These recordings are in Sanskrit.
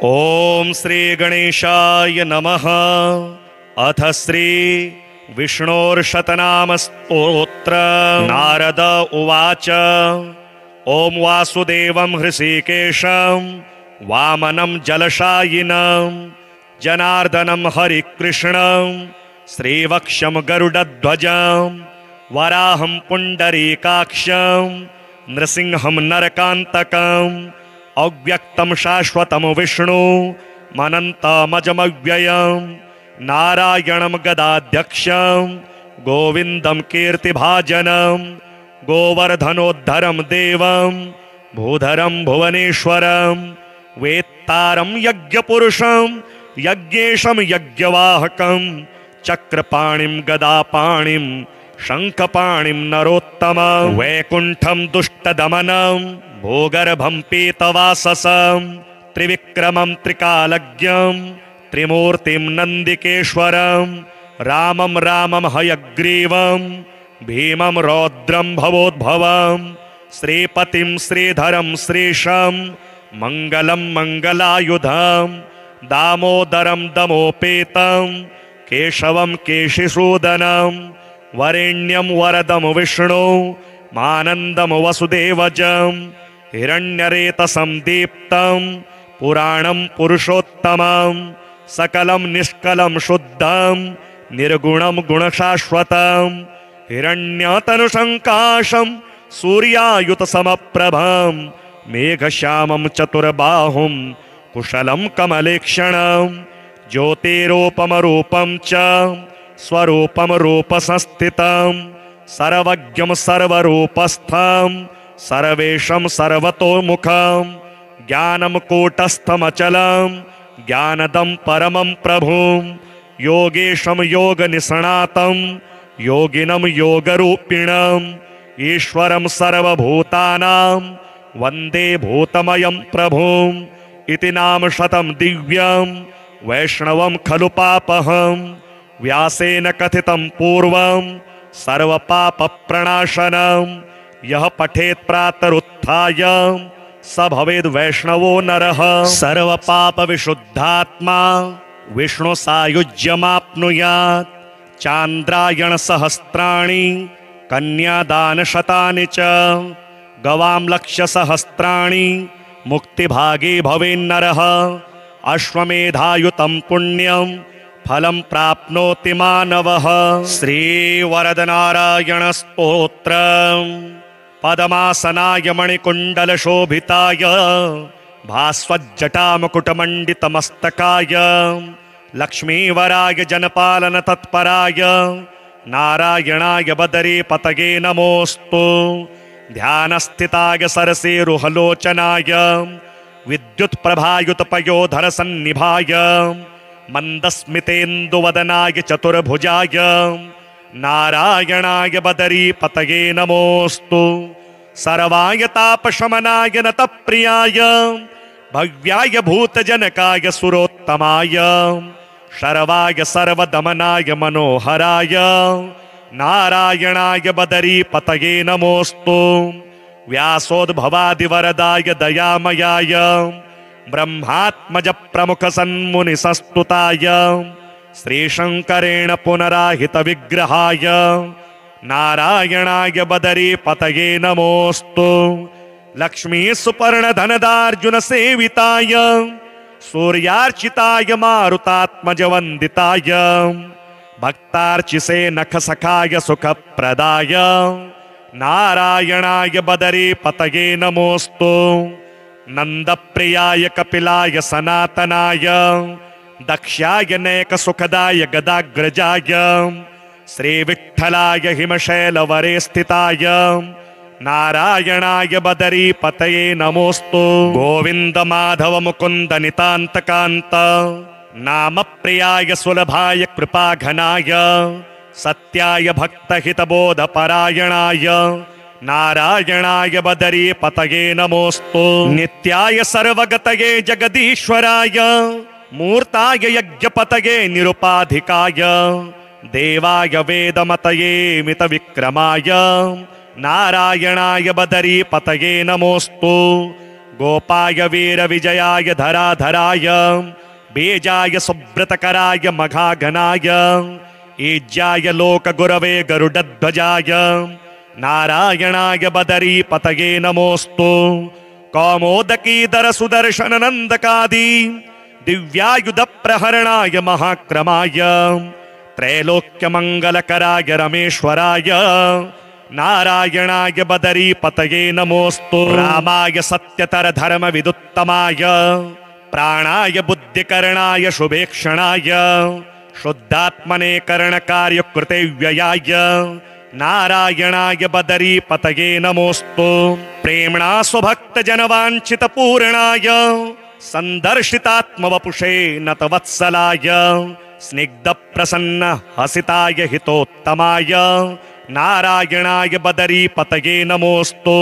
ओम श्री गणेशाय नमः। अथ श्री विष्णोर्शतनाम स्तोत्र। नारद उवाच। ओम वासुदेवं हृषीकेशं वामनं जलशायिनं जनार्दनं हरिकृष्णं श्रीवक्षं गरुडध्वजं वराहं पुण्डरीकाक्षं नृसिंहं नरकान्तकं अव्यक्तं शाश्वतं विष्णु मनन्तमजमव्ययं नारायणं गदाध्यक्षं गोविन्दं कीर्तिभाजनं गोवर्धनोद्धरं देवं भूधरं भुवनेश्वरं वेत्तारं यज्ञपुरुषं यज्ञेशं यज्ञवाहकं चक्रपाणिं गदापाणिं शङ्खपाणिं नरोत्तमं वैकुण्ठं दुष्टदमनं भूगर्भं पीतवाससं त्रिविक्रमं त्रिकालज्ञं त्रिमूर्तिं नन्दिकेश्वरं रामं रामं हयग्रीवं भीमं रौद्रं भवोद्भवं श्रीपतिं श्रीधरं श्रीशं मङ्गलं मङ्गलायुधं दामोदरं दमोपेतं केशवं केशिसूदनं वरेण्यं वरदं विष्णु मानन्दं वसुदेवजं हिरण्यरेतसं दीप्तं पुराणं पुरुषोत्तमं सकलं निष्कलं शुद्धं निर्गुणं गुणशाश्वतं हिरण्यतनुसङ्काशं सूर्यायुतसमप्रभं मेघश्यामं चतुर्बाहुं कुशलं कमलेक्षणं ज्योतिरूपमरूपं च स्वरूपं रूपसंस्थितं सर्वज्ञं सर्वरूपस्थं सर्वेशं सर्वतोमुखं ज्ञानं कूटस्थमचलं ज्ञानदं परमं प्रभुं योगेशं योगनिष्णातं योगिनं योगरूपिणं ईश्वरं सर्वभूतानां वन्दे भूतमयं प्रभुं इति नाम शतं दिव्यं वैष्णवं खलु पापहं व्यासेन कथितं पूर्वं सर्वपापप्रणाशनं यः पठेत् प्रातरुत्थाय स भवेद् वैष्णवो नरः सर्वपापविशुद्धात्मा विष्णुसायुज्यमाप्नुयात् चान्द्रायणसहस्राणि कन्यादानशतानि च गवां लक्षसहस्राणि मुक्तिभागी भवेन्नरः अश्वमेधायुतं पुण्यं फलं प्राप्नोति मानवः। श्रीवरदनारायणस्तोत्रम्। पद्मासनाय मणिकुण्डलशोभिताय भास्वज्जटामुकुटमण्डितमस्तकाय लक्ष्मीवराय जनपालन तत्पराय नारायणाय बदरीपतये नमोऽस्तु। ध्यानस्थिताय सरसीरुहलोचनाय विद्युत्प्रभायुतपयोधरसन्निभाय मन्दस्मितेन्दुवदनाय चतुर्भुजाय नारायणाय बदरीपतये नमोऽस्तु। सर्वाय तापशमनाय नतप्रियाय भव्याय भूतजनकाय सुरोत्तमाय शर्वाय सर्वदमनाय मनोहराय नारायणाय बदरीपतये नमोऽस्तु। व्यासोद्भवादिवरदाय दयामयाय ब्रह्मात्मज प्रमुख सन्मुनिसस्तुताय श्रीशङ्करेण पुनराहितविग्रहाय नारायणाय बदरीपतये नमोऽस्तु। लक्ष्मीसुपर्णधनदार्जुनसेविताय सूर्यार्चिताय मारुतात्मजवन्दिताय भक्तार्चिसे नखसखाय सुखप्रदाय नारायणाय बदरीपतये नमोऽस्तु। नन्दप्रियाय कपिलाय सनातनाय दक्ष्याय नैकसुखदाय गदाग्रजाय श्रीविठ्ठलाय हिमशैलवरे स्थिताय नारायणाय बदरीपतये नमोऽस्तु। गोविन्द माधव मुकुन्द नितान्तकान्त नामप्रियाय सुलभाय कृपाघनाय सत्याय भक्तहितबोधपरायणाय नारायणाय बदरीपतये नमोऽस्तु। नित्याय सर्वगतये जगदीश्वराय मूर्ताय यज्ञपतये निरुपाधिकाय देवाय वेदमतये मितविक्रमाय नारायणाय बदरीपतये नमोऽस्तु। गोपाय वीर विजयाय धराधराय बीजाय सुब्रतकराय मघाघनाय ईज्याय लोक गुरवे गरुडध्वजाय नारायणाय बदरीपतये नमोस्तु कौमोदकीधर सुदर्शन नंदकादि दिव्यायुध प्रहरणाय महाक्रमाय त्रैलोक्य मंगलकराय रमेश्वराय नारायणाय बदरीपतये नमोस्तु रामाय सत्यतर धर्म विदुत्तमाय प्राणाय बुद्धिकरणाय शुभेक्षणाय शुद्धात्मने करणकार्य कृते व्ययाय नारायणाय बदरीपतये नमोस्तु प्रेम्णा स्वभक्त जनवांछित पूर्णाय संदर्शितात्मवपुषे नतवत्सलाय स्निग्ध प्रसन्न हसिताय हितोत्तमाय नारायणाय बदरीपतये नमोस्तु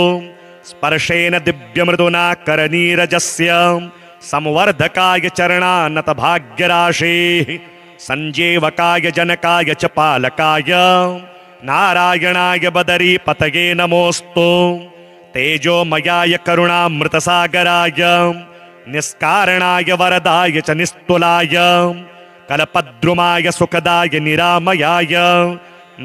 स्पर्शेन दिव्यमृदुना करनीरजस्य संवर्धकाय चरणानत भाग्यराशेः संजीवकाय जनकाय च पालकाय नारायणाय बदरीपतये नमोस्तु तेजोमयाय करुणामृतसागराय निष्कारणाय वरदाय च निस्तुलाय कल्पद्रुमाय सुखदाय निरामयाय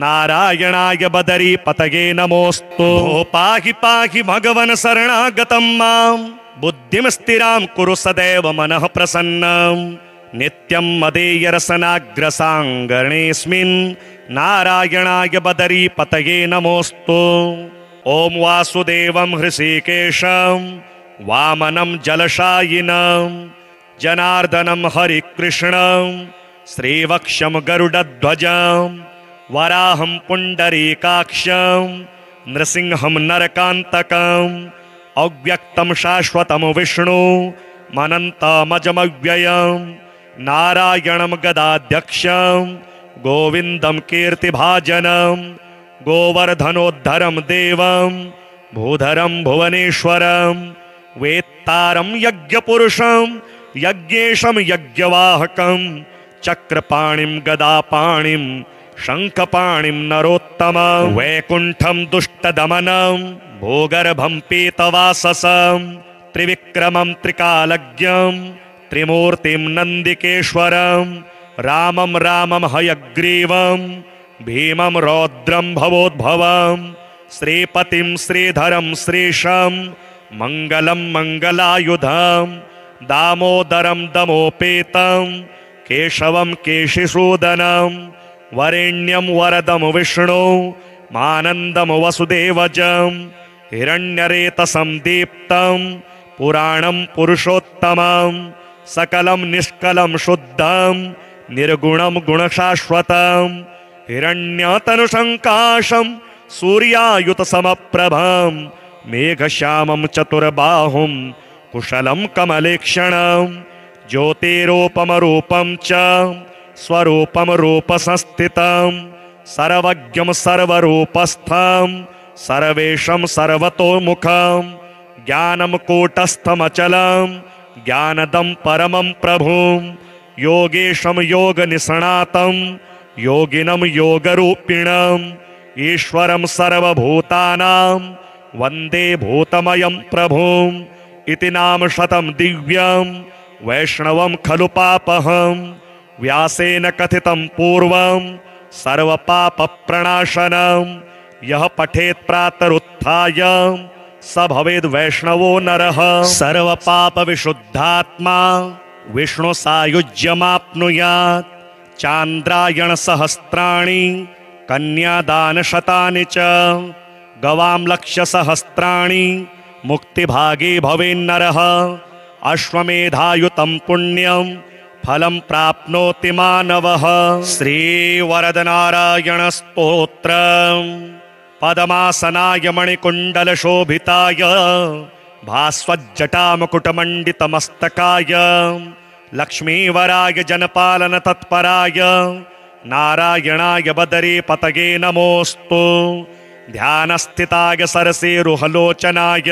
नारायणाय बदरीपतये नमोस्तु पाहि पाहि भगवन् शरणागतं मां बुद्धिं स्थिरां कुरु सदैव मनः प्रसन्नं नित्यं मदेयरसनाग्रसाङ्गणेऽस्मिन् नारायणाय बदरीपतये नमोस्तु ॐ वासुदेवं हृषीकेशं वामनं जलशायिनं जनार्दनं हरिकृष्णं श्रीवक्षं गरुडध्वजं वराहं पुण्डरीकाक्षं नृसिंहं नरकान्तकम् अव्यक्तं शाश्वतं विष्णु मनन्तमजमव्ययं नारायणं गदाध्यक्षं गोविन्दं कीर्तिभाजनं गोवर्धनोद्धरं देवं भूधरं भुवनेश्वरं वेत्तारं यज्ञपुरुषं यज्ञेशं यज्ञवाहकं चक्रपाणिं गदापाणिं शङ्खपाणिं नरोत्तमं वैकुण्ठं दुष्टदमनं भूगर्भं पीतवाससं त्रिविक्रमं त्रिकालज्ञं त्रिमूर्तिं नन्दिकेश्वरं रामं रामं हयग्रीवं भीमं रौद्रं भवोद्भवं श्रीपतिं श्रीधरं श्रीशं मङ्गलं मङ्गलायुधं दामोदरं दमोपेतं केशवं केशिसूदनं वरेण्यं वरदं विष्णु मानन्दं वसुदेवजं हिरण्यरेतसं दीप्तं पुराणं पुरुषोत्तमं सकलं निष्कलं शुद्धं निर्गुणं गुणशाश्वतं हिरण्यतनुसङ्काशं सूर्यायुतसमप्रभं मेघश्यामं चतुर्बाहुं कुशलं कमलेक्षणं ज्योतिरूपमरूपं च स्वरूपं रूपसंस्थितं सर्वज्ञं सर्वरूपस्थं सर्वेशं सर्वतोमुखं ज्ञानं कूटस्थमचलं ज्ञानदं परमं प्रभुं योगेशं योगनिष्णातं योगिनं योगरूपिणं ईश्वरं सर्वभूतानां वन्दे भूतमयं प्रभुं इति नाम शतं दिव्यं वैष्णवं खलु पापहं व्यासेन कथितं पूर्वं सर्वपापप्रणाशनं यः पठेत् प्रातरुत्थाय स भवेद् वैष्णवो नरः सर्वपापविशुद्धात्मा विष्णुसायुज्यमाप्नुयात् चान्द्रायणसहस्राणि कन्यादानशतानि च गवां लक्षसहस्राणि मुक्तिभागी भवेन्नरः अश्वमेधायुतं पुण्यं फलं प्राप्नोति मानवः श्रीवरदनारायणस्तोत्रम् पदमासनाय मणिकुण्डलशोभिताय भास्वज्जटामुकुटमण्डितमस्तकाय लक्ष्मीवराय जनपालन तत्पराय नारायणाय बदरीपतये नमोस्तु ध्यानस्थिताय सरसीरुहलोचनाय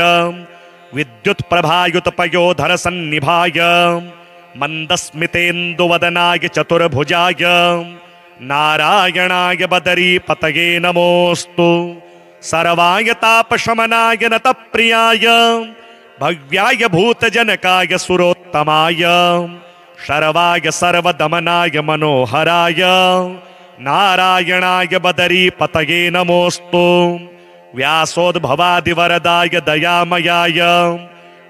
विद्युत्प्रभायुतपयोधर सन्निभाय मन्दस्मितेन्दुवदनाय चतुर्भुजाय नारायणाय बदरीपतये नमोस्तु सर्वाय तापशमनाय नतप्रियाय भव्याय भूतजनकाय सुरोत्तमाय शर्वाय सर्वदमनाय मनोहराय नारायणाय बदरीपतये नमोऽस्तु। व्यासोद्भवादिवरदाय दयामयाय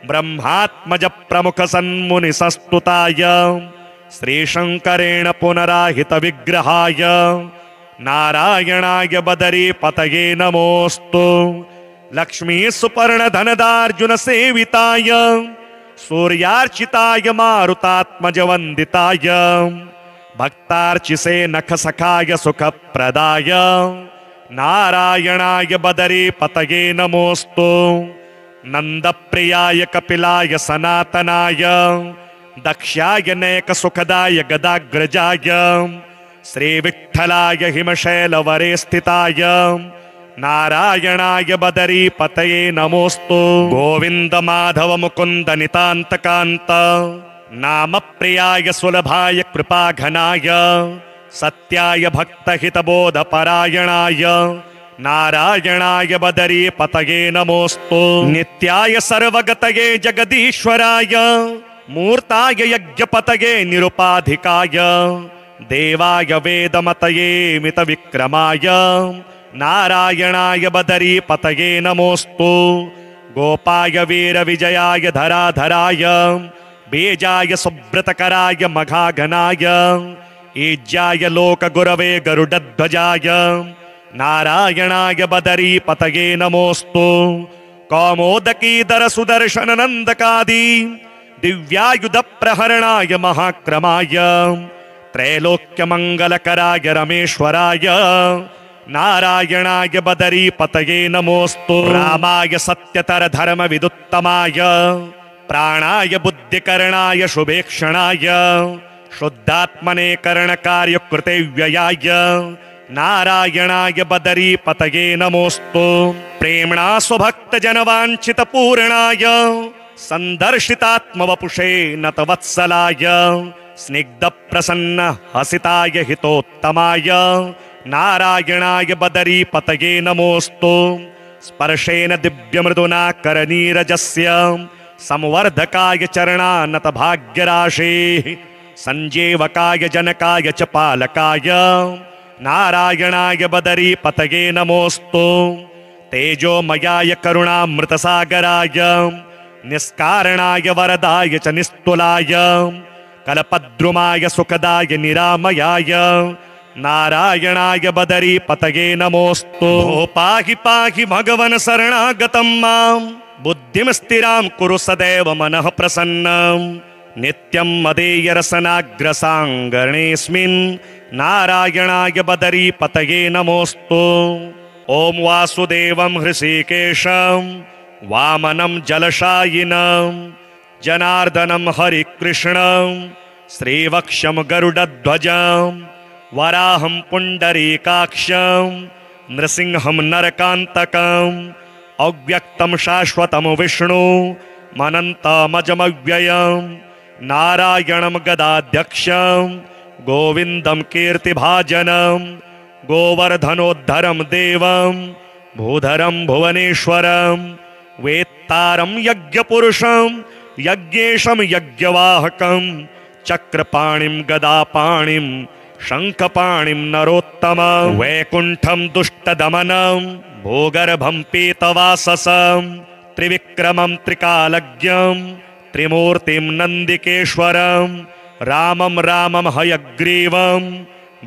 ब्रह्मात्मज प्रमुख सन्मुनिसस्तुताय श्रीशङ्करेण पुनराहित विग्रहाय नारायणाय बदरीपतये नमोऽस्तु। लक्ष्मी सुपर्ण धनदार्जुन सेविताय सूर्यार्चिताय मारुतात्मज वन्दिताय भक्तार्चिसे नख सखाय सुखप्रदाय नारायणाय बदरीपतये नमोऽस्तु। नन्दप्रियाय कपिलाय सनातनाय दक्ष्याय नैक सुखदाय गदाग्रजाय श्रीविठ्ठलाय हिमशैलवरे स्थिताय नारायणाय बदरीपतये नमोऽस्तु। गोविन्द माधव मुकुन्द नितान्तकान्त नाम प्रियाय सुलभाय कृपाघनाय सत्याय भक्तहितबोधपरायणाय नारायणाय बदरीपतये नमोऽस्तु। नित्याय सर्वगतये जगदीश्वराय मूर्ताय यज्ञपतये निरुपाधिकाय देवाय वेदमतये मितविक्रमाय नारायणाय बदरीपतये नमोऽस्तु। गोपाय वीरविजयाय धराधराय बीजाय सुब्रतकराय मघाघनाय ईज्याय लोकगुरवे गरुडध्वजाय नारायणाय बदरीपतये नमोऽस्तु। कौमोदकीधर सुदर्शन नन्दकादि दिव्यायुध प्रहरणाय महाक्रमाय त्रैलोक्यमङ्गलकराय रमेश्वराय नारायणाय बदरीपतये नमोऽस्तु। रामाय सत्यतर धर्म विदुत्तमाय प्राणाय बुद्धिकरणाय शुभेक्षणाय शुद्धात्मने करणकार्य कृते व्ययाय नारायणाय बदरीपतये नमोऽस्तु। प्रेम्णा स्वभक्त जनवाञ्छित पूर्णाय संदर्शितात्मवपुषे नतवत्सलाय स्निग्ध प्रसन्न हसिताय हितोत्तमाय नारायणाय बदरीपतये नमोऽस्तु। स्पर्शेन दिव्यमृदुना करनीरजस्य संवर्धकाय चरणानत भाग्यराशेः संजीवकाय जनकाय च पालकाय नारायणाय बदरीपतये नमोऽस्तु। तेजोमयाय करुणामृतसागराय निष्कारणाय वरदाय च निस्तुलाय कल्पद्रुमाय सुखदाय निरामयाय नारायणाय बदरीपतये नमोऽस्तु। पाहि पाहि भगवन् शरणागतं मां बुद्धिं स्थिरां कुरु सदैव मनः प्रसन्नं नित्यं मदेयरसनाग्रसाङ्गणेऽस्मिन् नारायणाय बदरीपतये नमोऽस्तु। ॐ वासुदेवं हृषीकेशं वामनं जलशायिनं जनार्दनं हरिकृष्णं श्रीवक्षं गरुडध्वजं वराहं पुण्डरीकाक्षं नृसिंहं नरकान्तकं अव्यक्तं शाश्वतं विष्णु मनन्तमजमव्ययं नारायणं गदाध्यक्षं गोविन्दं कीर्तिभाजनं गोवर्धनोद्धरं देवं भूधरं भुवनेश्वरं वेत्तारं यज्ञपुरुषं यज्ञेशं यज्ञवाहकं चक्रपाणिं गदापाणिं शङ्खपाणिं नरोत्तमं वैकुण्ठं दुष्टदमनं भूगर्भं पीतवाससं त्रिविक्रमं त्रिकालज्ञं त्रिमूर्तिं नन्दिकेश्वरं रामं रामं हयग्रीवं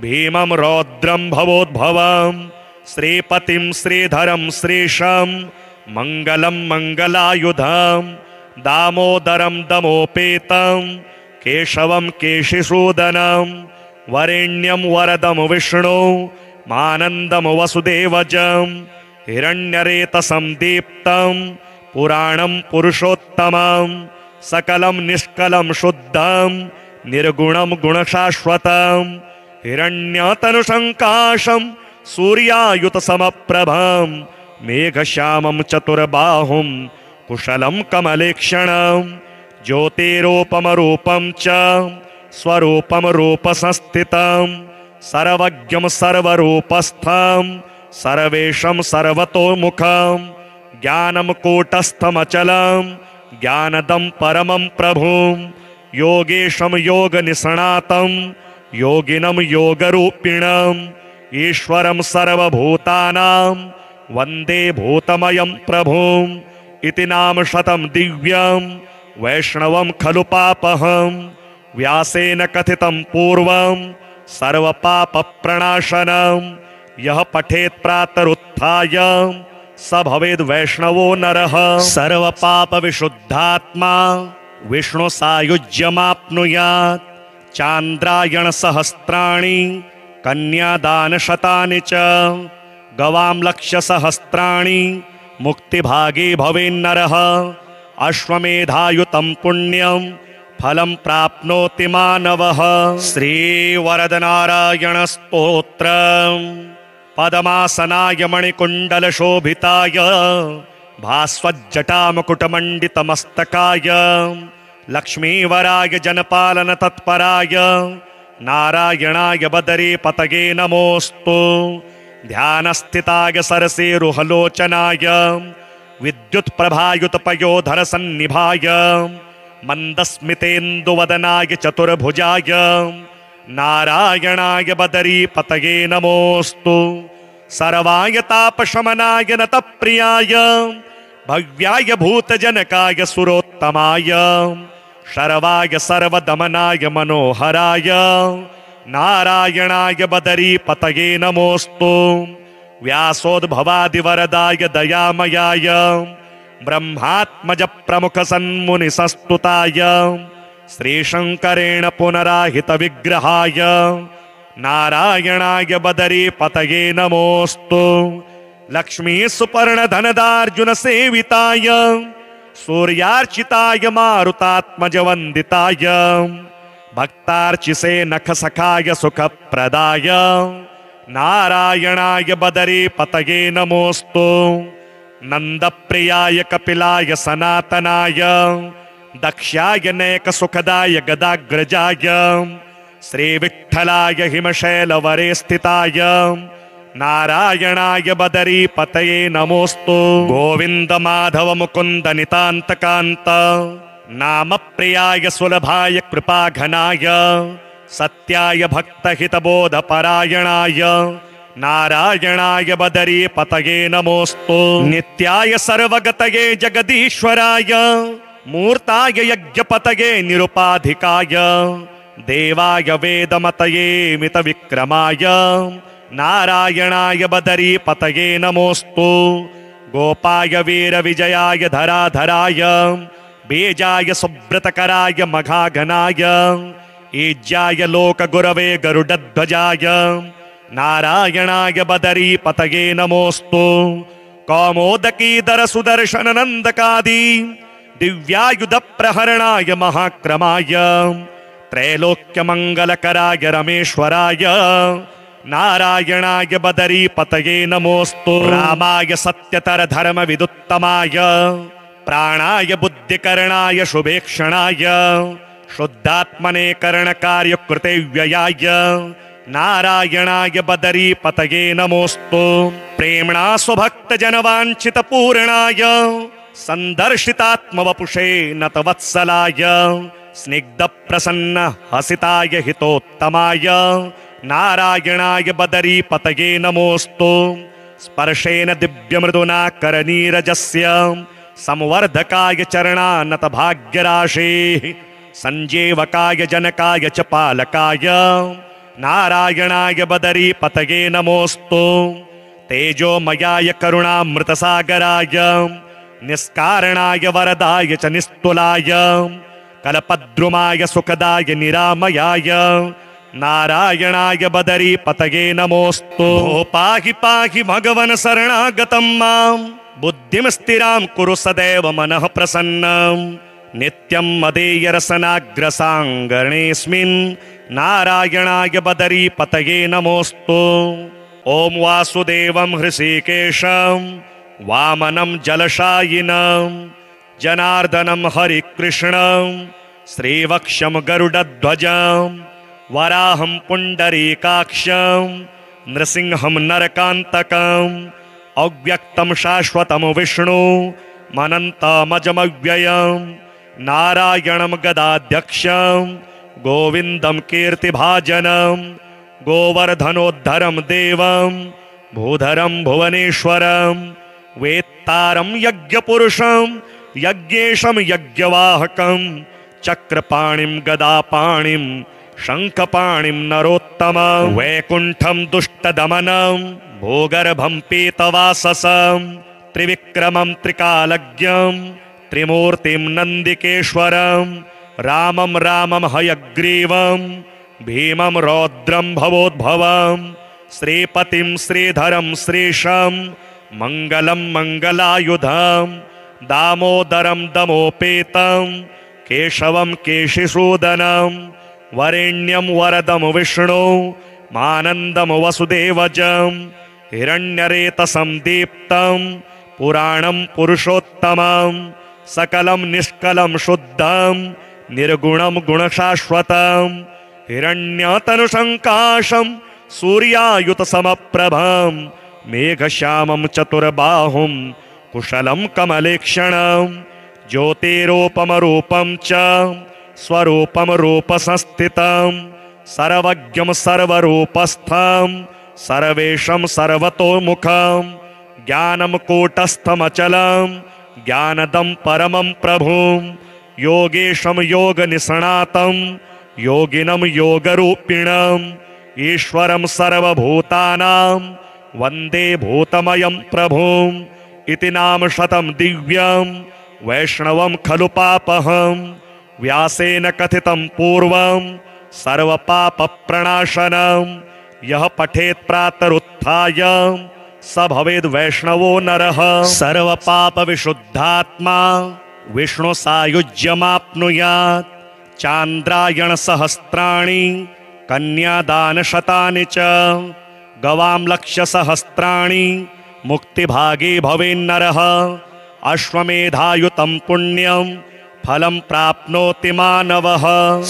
भीमं रौद्रं भवोद्भवं श्रीपतिं श्रीधरं श्रीशं मङ्गलं मङ्गलायुधं दामोदरं दमोपेतं केशवं केशिसूदनं वरेण्यं वरदं विष्णु मानन्दं वसुदेवजं हिरण्यरेतसं दीप्तं पुराणं पुरुषोत्तमं सकलं निष्कलं शुद्धं निर्गुणं गुणशाश्वतं हिरण्यतनुसङ्काशं सूर्यायुतसमप्रभं मेघश्यामं चतुर्बाहुं कुशलं कमलेक्षणं ज्योतिरूपमरूपं च स्वरूपं रूपसंस्थितं सर्वज्ञं सर्वरूपस्थं सर्वेशं सर्वतोमुखं ज्ञानं कूटस्थमचलं ज्ञानदं परमं प्रभुं योगेशं योगनिष्णातं योगिनं योगरूपिणम् ईश्वरं सर्वभूतानां वन्दे भूतमयं प्रभुम् इति नाम शतं दिव्यं वैष्णवं खलु पापहं व्यासेन कथितं पूर्वं सर्वपापप्रणाशनं यः पठेत् प्रातरुत्थाय स भवेद् वैष्णवो नरः सर्वपापविशुद्धात्मा विष्णुसायुज्यमाप्नुयात् चान्द्रायणसहस्राणि कन्यादानशतानि च गवां लक्षसहस्राणि मुक्तिभागी भवेन्नरः अश्वमेधायुतं पुण्यं फलं प्राप्नोति मानवः श्रीवरदनारायणस्तोत्रम् पद्मासनाय मणिकुण्डलशोभिताय भास्वज्जटामकुटमण्डितमस्तकाय लक्ष्मीवराय जनपालनतत्पराय नारायणाय बदरीपतये नमोऽस्तु ध्यानस्थिताय सरसीरुहलोचनाय विद्युत्प्रभायुतपयोधरसन्निभाय मन्दस्मितेन्दुवदनाय चतुर्भुजाय नारायणाय बदरीपतये नमोऽस्तु सर्वाय तापशमनाय नतप्रियाय भव्याय भूतजनकाय सुरोत्तमाय शर्वाय सर्वदमनाय मनोहराय नारायणाय बदरीपतये नमोऽस्तु व्यासोद्भवादिवरदाय दयामयाय ब्रह्मात्मज प्रमुखसन्मुनिसस्तुताय श्रीशङ्करेण पुनराहितविग्रहाय नारायणाय बदरीपतये नमोऽस्तु लक्ष्मीसुपर्णधनदार्जुनसेविताय सूर्यार्चिताय मारुतात्मजवन्दिताय भक्तार्चिसे नखसखाय सुखप्रदाय नारायणाय बदरीपतये नमोऽस्तु नन्दप्रियाय कपिलाय सनातनाय दक्ष्याय नैकसुखदाय गदाग्रजाय श्रीविठ्ठलाय हिमशैलवरे स्थिताय नारायणाय बदरीपतये नमोऽस्तु गोविन्द माधव मुकुन्द नितान्तकान्त नामप्रियाय सुलभाय कृपाघनाय सत्याय भक्तहितबोधपरायणाय नारायणाय बदरीपतये नमोऽस्तु नित्याय सर्वगतये जगदीश्वराय मूर्ताय यज्ञपतये निरुपाधिकाय देवाय वेदमतये मितविक्रमाय नारायणाय बदरीपतये नमोऽस्तु गोपाय वीरविजयाय धराधराय बीजाय सुब्रतकराय मघाघनाय ईज्याय लोकगुरवे गरुडध्वजाय नारायणाय बदरीपतये नमोऽस्तु कौमोदकीधर सुदर्शन नन्दकादि दिव्यायुधप्रहरणाय महाक्रमाय त्रैलोक्यमङ्गलकराय रमेश्वराय नारायणाय बदरीपतये नमोऽस्तु रामाय सत्यतरधर्मविदुत्तमाय प्राणाय बुद्धिकरणाय शुभेक्षणाय शुद्धात्मने करणकार्यकृते व्ययाय नारायणाय बदरीपतये नमोऽस्तु प्रेम्णा स्वभक्तजनवाञ्छितपूर्णाय सन्दर्शितात्मवपुषे नतवत्सलाय स्निग्धप्रसन्न हसिताय हितोत्तमाय नारायणाय बदरीपतये नमोऽस्तु स्पर्शेन दिव्यमृदुना करनीरजस्य संवर्धकाय चरणानत भाग्यराशेः संजीवकाय जनकाय च पालकाय नारायणाय बदरीपतये नमोऽस्तु तेजोमयाय करुणामृतसागराय निष्कारणाय वरदाय च निस्तुलाय कल्पद्रुमाय सुखदाय निरामयाय नारायणाय बदरीपतये नमोऽस्तु पाहि पाहि भगवन् शरणागतं मां बुद्धिं स्थिरां कुरु सदैव मनः प्रसन्नं नित्यं मदेयरसनाग्रसाङ्गणेऽस्मिन् नारायणाय बदरीपतये नमोऽस्तु ॐ वासुदेवं हृषीकेशं वामनं जलशायिनं जनार्दनं हरिकृष्णं श्रीवक्षं गरुडध्वजं वराहं पुण्डरीकाक्षं नृसिंहं नरकान्तकम् अव्यक्तं शाश्वतं विष्णु मनन्तमजमव्ययं नारायणं गदाध्यक्षं गोविन्दं कीर्तिभाजनं गोवर्धनोद्धरं देवं भूधरं भुवनेश्वरं वेत्तारं यज्ञपुरुषं यज्ञेशं यज्ञवाहकं चक्रपाणिं गदापाणिं शङ्खपाणिं नरोत्तमं वैकुण्ठं दुष्टदमनं भूगर्भं पीतवाससं त्रिविक्रमं त्रिकालज्ञं त्रिमूर्तिं नन्दिकेश्वरं रामं रामं हयग्रीवं भीमं रौद्रं भवोद्भवं श्रीपतिं श्रीधरं श्रीशं मङ्गलं मङ्गलायुधं दामोदरं दमोपेतं केशवं केशिसूदनं वरेण्यं वरदं विष्णु मानन्दं वसुदेवजं हिरण्यरेतसं दीप्तं पुराणं पुरुषोत्तमं सकलं निष्कलं शुद्धं निर्गुणं गुणशाश्वतं हिरण्यतनुसङ्काशं सूर्यायुतसमप्रभं मेघश्यामं चतुर्बाहुं कुशलं कमलेक्षणं ज्योतिरूपमरूपं च स्वरूपं रूपसंस्थितं सर्वज्ञं सर्वरूपस्थं सर्वेशं सर्वतोमुखं ज्ञानं कूटस्थमचलं ज्ञानदं परमं प्रभुं योगेशं योगनिष्णातं योगिनं योगरूपिणम् ईश्वरं सर्वभूतानां वन्दे भूतमयं प्रभुम् इति नाम शतं दिव्यं वैष्णवं खलु पापहं व्यासेन कथितं पूर्वं सर्वपापप्रणाशनं यः पठेत् प्रातरुत्थाय स भवेद् वैष्णवो नरः सर्वपापविशुद्धात्मा विष्णुसायुज्यमाप्नुयात् चान्द्रायणसहस्राणि कन्यादानशतानि च गवां लक्षसहस्राणि मुक्तिभागी भवेन्नरः अश्वमेधायुतं पुण्यं फलं प्राप्नोति मानवः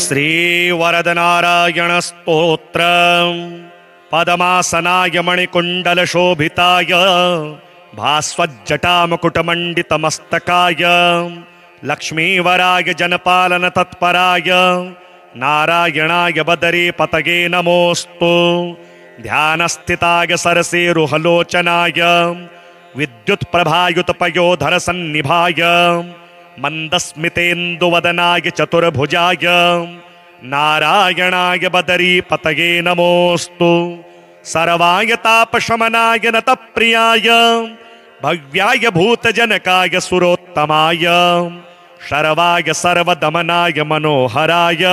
श्रीवरदनारायणस्तोत्रम् पदमासनाय मणिकुण्डलशोभिताय भास्वज्जटामुकुटमण्डितमस्तकाय लक्ष्मीवराय जनपालन तत्पराय नारायणाय बदरीपतये नमोऽस्तु ध्यानस्थिताय सरसीरुहलोचनाय विद्युत्प्रभायुतपयोधरसन्निभाय मन्दस्मितेन्दुवदनाय चतुर्भुजाय नारायणाय बदरीपतये नमोऽस्तु सर्वाय तापशमनाय नतप्रियाय भव्याय भूतजनकाय सुरोत्तमाय शर्वाय सर्वदमनाय मनोहराय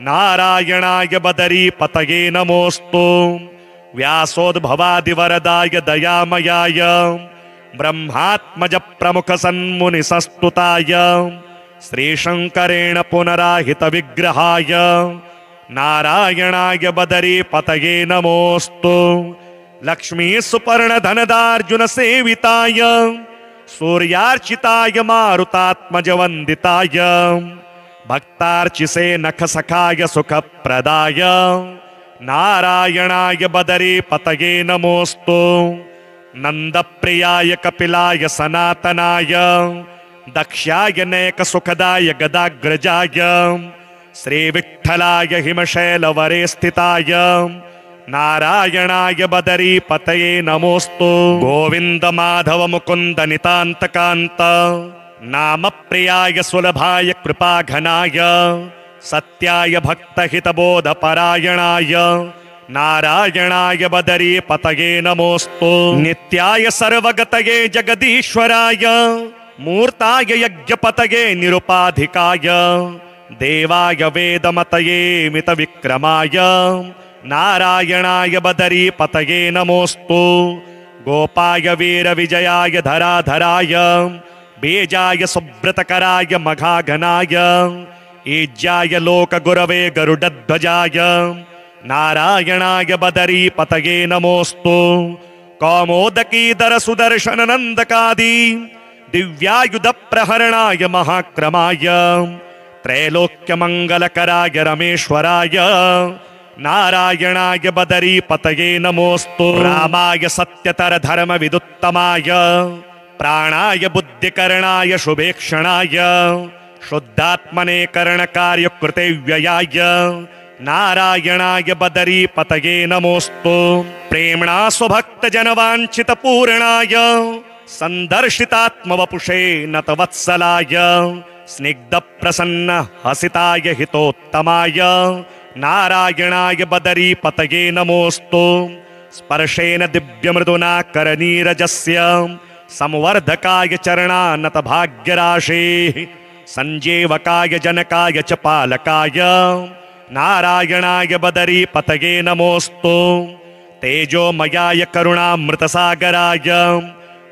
नारायणाय बदरीपतये नमोऽस्तु व्यासोद्भवादिवरदाय दयामयाय ब्रह्मात्मज प्रमुखसन्मुनिसस्तुताय श्रीशङ्करेण पुनराहितविग्रहाय नारायणाय बदरीपतये नमोऽस्तु लक्ष्मीसुपर्णधनदार्जुनसेविताय सूर्यार्चिताय मारुतात्मजवन्दिताय भक्तार्चिसे नखसखाय सुखप्रदाय नारायणाय बदरीपतये नमोऽस्तु नन्दप्रियाय कपिलाय सनातनाय दक्ष्याय नैकसुखदाय गदाग्रजाय श्रीविठ्ठलाय हिमशैलवरे स्थिताय नारायणाय बदरीपतये नमोऽस्तु गोविन्द माधव मुकुन्द नितान्तकान्त नामप्रियाय सुलभाय कृपाघनाय सत्याय भक्तहितबोधपरायणाय नारायणाय बदरीपतये नमोऽस्तु नित्याय सर्वगतये जगदीश्वराय मूर्ताय यज्ञपतये निरुपाधिकाय देवाय वेदमतये मितविक्रमाय नारायणाय बदरीपतये नमोऽस्तु गोपाय वीरविजयाय धराधराय बीजाय सुब्रतकराय मघाघनाय ईज्याय लोकगुरवे गरुडध्वजाय नारायणाय बदरीपतये नमोऽस्तु कौमोदकीधर सुदर्शन नन्दकादि दिव्यायुधप्रहरणाय महाक्रमाय त्रैलोक्यमङ्गलकराय रमेश्वराय नारायणाय बदरीपतये नमोऽस्तु रामाय सत्यतर धर्मविदुत्तमाय प्राणाय बुद्धिकरणाय शुभेक्षणाय शुद्धात्मने करणकार्यकृते व्ययाय नारायणाय बदरीपतये नमोऽस्तु। प्रेम्णा स्वभक्तजनवाञ्छितपूर्णाय सन्दर्शितात्मवपुषे नतवत्सलाय स्निग्धप्रसन्न हसिताय हितोत्तमाय नारायणाय बदरीपतये नमोऽस्तु। स्पर्शेन दिव्यमृदुना करनीरजस्य संवर्धकाय चरणानतभाग्यराशेः संजीवकाय जनकाय च पालकाय नारायणाय बदरीपतये नमोऽस्तु। तेजोमयाय करुणामृतसागराय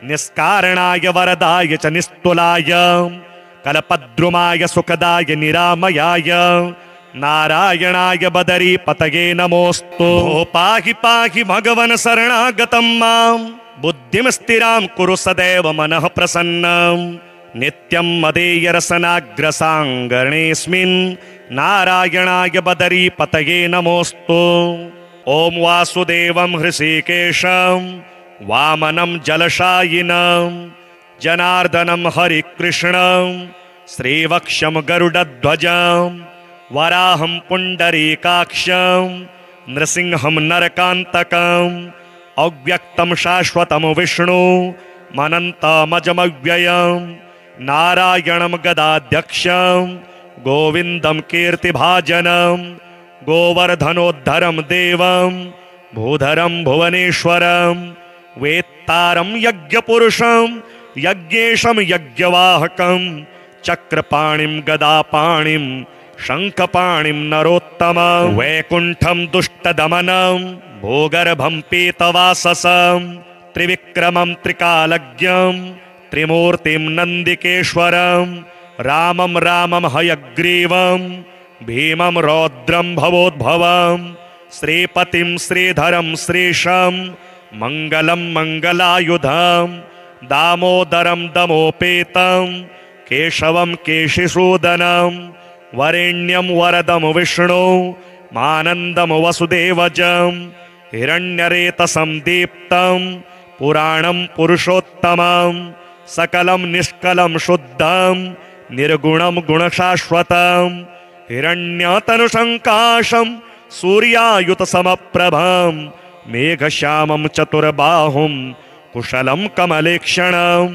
निष्कारणाय वरदाय च निस्तुलाय कल्पद्रुमाय सुखदाय निरामयाय नारायणाय बदरीपतये नमोऽस्तु। पाहि पाहि भगवन् शरणागतं मां बुद्धिं स्थिरां कुरु सदैव मनः प्रसन्नं। नित्यं मदेयरसनाग्रसाङ्गणेऽस्मिन् नारायणाय बदरीपतये नमोऽस्तु। ॐ वासुदेवं हृषीकेशं वामनं जलशायिनं जनार्दनं हरिकृष्णं श्रीवक्षं गरुडध्वजं वराहं पुण्डरीकाक्षं नृसिंहं नरकान्तकम् अव्यक्तं शाश्वतं विष्णु मनन्तमजमव्ययं नारायणं गदाध्यक्षं गोविन्दं कीर्तिभाजनं गोवर्धनोद्धरं देवं भूधरं भुवनेश्वरं वेत्तारं यज्ञपुरुषं यज्ञेशं यज्ञवाहकं चक्रपाणिं गदापाणिं शङ्खपाणिं नरोत्तमं वैकुण्ठं दुष्टदमनं भूगर्भं पीतवाससं त्रिविक्रमं त्रिकालज्ञं त्रिमूर्तिं नन्दिकेश्वरं रामं रामं हयग्रीवं भीमं रौद्रं भवोद्भवं श्रीपतिं श्रीधरं श्रीशं मङ्गलं मङ्गलायुधं दामोदरं दमोपेतं केशवं केशिसूदनं वरेण्यं वरदं विष्णु मानन्दं वसुदेवजं हिरण्यरेतसं दीप्तं पुराणं पुरुषोत्तमं सकलं निष्कलं शुद्धं निर्गुणं गुणशाश्वतं हिरण्यतनुसङ्काशं सूर्यायुतसमप्रभं मेघश्यामं चतुर्बाहुं कुशलं कमलेक्षणं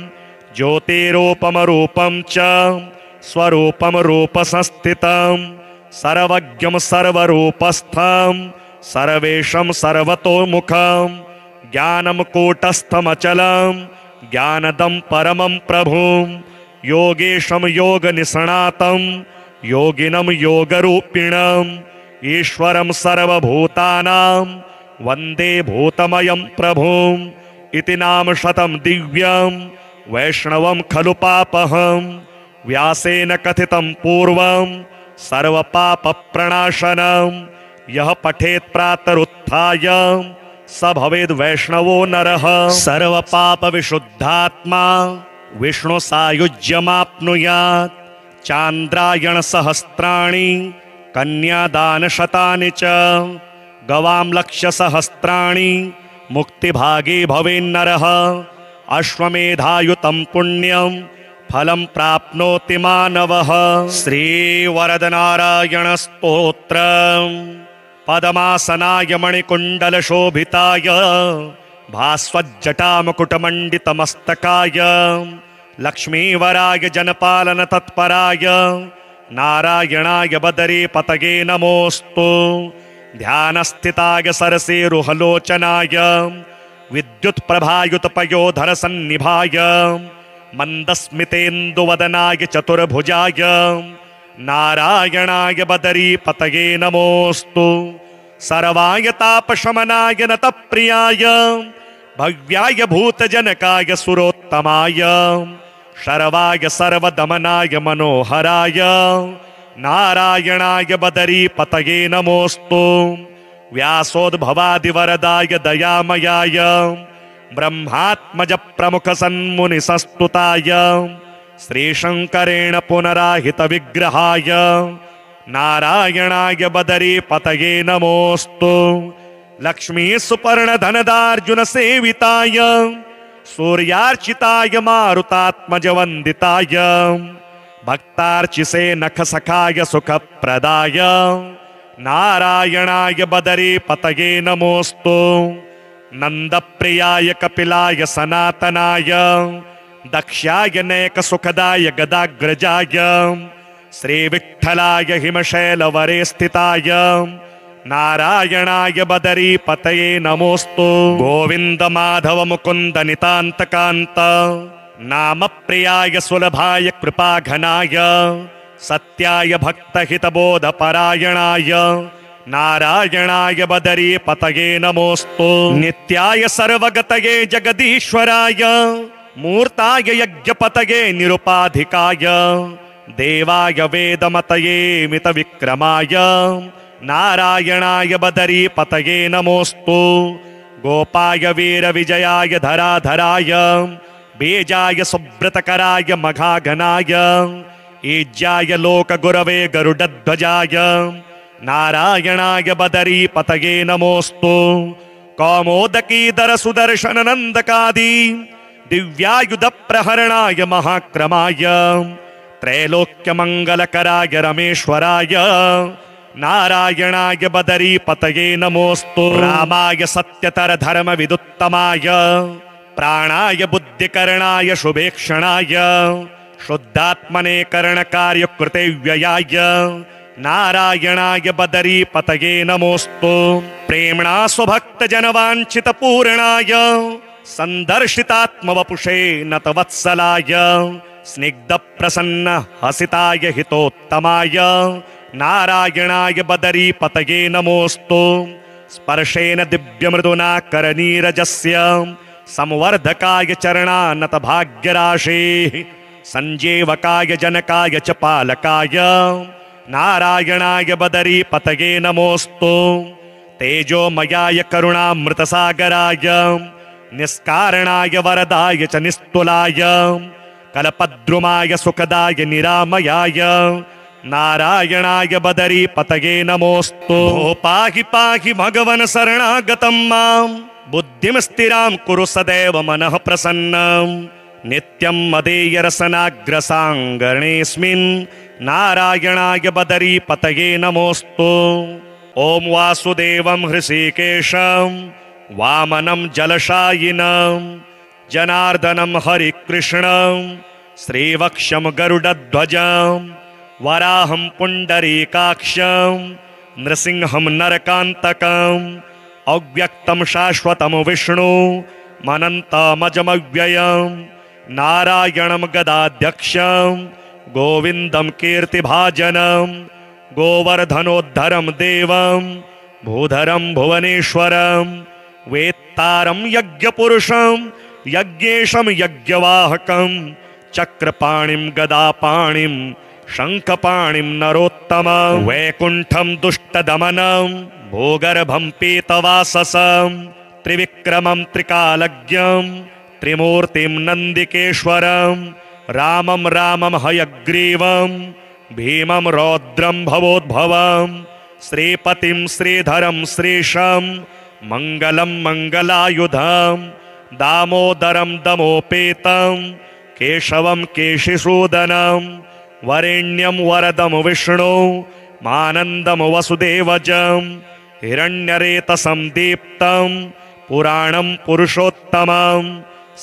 ज्योतिरूपमरूपं च स्वरूपं रूपसंस्थितं सर्वज्ञं सर्वरूपस्थं सर्वेशं सर्वतोमुखं ज्ञानं कूटस्थमचलं ज्ञानदं परमं प्रभुं योगेशं योगनिष्णातं योगिनं योगरूपिणम् ईश्वरं सर्वभूतानां वन्दे भूतमयं प्रभुम् इति नाम शतं दिव्यं वैष्णवं खलु पापहं व्यासेन कथितं पूर्वं सर्वपापप्रणाशनं यः पठेत् प्रातरुत्थाय स भवेद् वैष्णवो नरः सर्वपापविशुद्धात्मा विष्णुसायुज्यमाप्नुयात् चान्द्रायणसहस्राणि कन्यादानशतानि च गवां लक्षसहस्राणि मुक्तिभागी भवेन्नरः अश्वमेधायुतं पुण्यं फलं प्राप्नोति मानवः श्रीवरदनारायणस्तोत्रम् पदमासनाय मणिकुण्डलशोभिताय भास्वज्जटामुकुटमण्डितमस्तकाय लक्ष्मीवराय जनपालन तत्पराय नारायणाय बदरीपतये नमोऽस्तु। ध्यानस्थिताय सरसीरुहलोचनाय विद्युत्प्रभायुतपयोधरसन्निभाय मन्दस्मितेन्दुवदनाय चतुर्भुजाय नारायणाय बदरीपतये नमोऽस्तु। सर्वाय तापशमनाय नतप्रियाय भव्याय भूतजनकाय सुरोत्तमाय शर्वाय सर्वदमनाय मनोहराय नारायणाय बदरीपतये नमोऽस्तु। व्यासोद्भवादिवरदाय दयामयाय ब्रह्मात्मज प्रमुख सन्मुनिसस्तुताय श्रीशङ्करेण पुनराहितविग्रहाय नारायणाय बदरीपतये नमोऽस्तु। लक्ष्मी सुपर्णधनदार्जुन सेविताय सूर्यार्चिताय मारुतात्मजवन्दिताय भक्तार्चिसे नखसखाय सुखप्रदाय नारायणाय बदरीपतये नमोऽस्तु नन्दप्रियाय कपिलाय सनातनाय दक्ष्याय नैकसुखदाय गदाग्रजाय श्रीविठ्ठलाय हिमशैलवरे स्थिताय नारायणाय बदरीपतये नमोऽस्तु गोविन्द माधव मुकुन्द नितान्तकान्त नामप्रियाय सुलभाय कृपाघनाय सत्याय भक्तहितबोधपरायणाय नारायणाय बदरीपतये नमोऽस्तु नित्याय सर्वगतये जगदीश्वराय मूर्ताय यज्ञपतये निरुपाधिकाय देवाय वेदमतये मितविक्रमाय नारायणाय बदरीपतये नमोऽस्तु गोपाय वीरविजयाय धराधराय बीजाय सुब्रतकराय मघाघनाय ईज्याय लोकगुरवे गरुडध्वजाय नारायणाय बदरीपतये नमोऽस्तु कौमोदकीधर सुदर्शन नन्दकादि दिव्यायुधप्रहरणाय महाक्रमाय त्रैलोक्यमङ्गलकराय रमेश्वराय नारायणाय बदरीपतये नमोऽस्तु रामाय सत्यतर धर्म विदुत्तमाय प्राणाय बुद्धिकरणाय शुभेक्षणाय शुद्धात्मने करणकार्यकृते व्ययाय नारायणाय बदरीपतये नमोऽस्तु प्रेम्णा स्वभक्तजनवाञ्छितपूर्णाय सन्दर्शितात्मवपुषे नतवत्सलाय स्निग्धप्रसन्न हसिताय हितोत्तमाय नारायणाय बदरीपतये नमोऽस्तु स्पर्शेन दिव्यमृदुना करनीरजस्य संवर्धकाय चरणानत भाग्यराशेः संजीवकाय जनकाय च पालकाय नारायणाय बदरीपतये नमोऽस्तु तेजोमयाय करुणामृतसागराय निष्कारणाय वरदाय च निस्तुलाय कल्पद्रुमाय सुखदाय निरामयाय नारायणाय बदरीपतये नमोऽस्तु पाहि पाहि भगवन् शरणागतं मां बुद्धिं स्थिरां कुरु सदैव मनः प्रसन्नं नित्यं मदेयरसनाग्रसाङ्गणेऽस्मिन् नारायणाय बदरीपतये नमोऽस्तु ॐ वासुदेवं हृषीकेशं वामनं जलशायिनं जनार्दनं हरिकृष्णं श्रीवक्षं गरुडध्वजं वराहं पुण्डरीकाक्षं नृसिंहं नरकान्तकं अव्यक्तं शाश्वतं विष्णु मनन्तमजमव्ययं नारायणं गदाध्यक्षं गोविन्दं कीर्तिभाजनं गोवर्धनोद्धरं देवं भूधरं भुवनेश्वरं वेत्तारं यज्ञपुरुषं यज्ञेशं यज्ञवाहकं चक्रपाणिं गदापाणिं शङ्खपाणिं नरोत्तमं वैकुण्ठं दुष्टदमनं भूगर्भं पीतवाससं त्रिविक्रमं त्रिकालज्ञं त्रिमूर्तिं नन्दिकेश्वरं रामं रामं हयग्रीवं भीमं रौद्रं भवोद्भवं श्रीपतिं श्रीधरं श्रीशं मङ्गलं मङ्गलायुधं दामोदरं दमोपेतं केशवं केशिसूदनं वरेण्यं वरदं विष्णु मानन्दं वसुदेवजं हिरण्यरेतसं दीप्तं पुराणं पुरुषोत्तमं